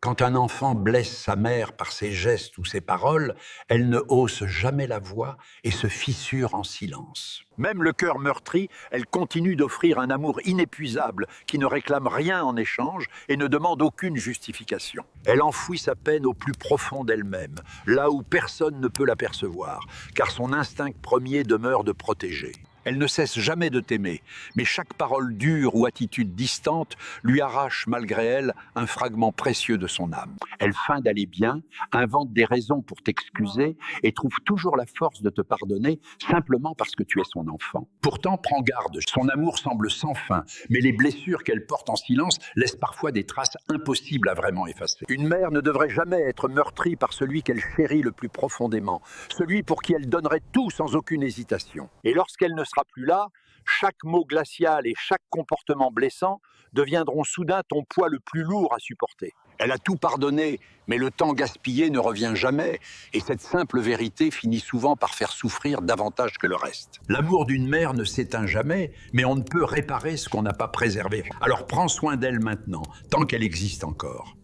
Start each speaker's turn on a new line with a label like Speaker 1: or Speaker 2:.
Speaker 1: Quand un enfant blesse sa mère par ses gestes ou ses paroles, elle ne hausse jamais la voix et se fissure en silence. Même le cœur meurtri, elle continue d'offrir un amour inépuisable qui ne réclame rien en échange et ne demande aucune justification. Elle enfouit sa peine au plus profond d'elle-même, là où personne ne peut l'apercevoir, car son instinct premier demeure de protéger. Elle ne cesse jamais de t'aimer, mais chaque parole dure ou attitude distante lui arrache malgré elle un fragment précieux de son âme. Elle feint d'aller bien, invente des raisons pour t'excuser et trouve toujours la force de te pardonner simplement parce que tu es son enfant. Pourtant, prends garde, son amour semble sans fin, mais les blessures qu'elle porte en silence laissent parfois des traces impossibles à vraiment effacer. Une mère ne devrait jamais être meurtrie par celui qu'elle chérit le plus profondément, celui pour qui elle donnerait tout sans aucune hésitation. Et lorsqu'elle ne sera plus là, chaque mot glacial et chaque comportement blessant deviendront soudain ton poids le plus lourd à supporter. Elle a tout pardonné, mais le temps gaspillé ne revient jamais, et cette simple vérité finit souvent par faire souffrir davantage que le reste. L'amour d'une mère ne s'éteint jamais, mais on ne peut réparer ce qu'on n'a pas préservé. Alors prends soin d'elle maintenant, tant qu'elle existe encore.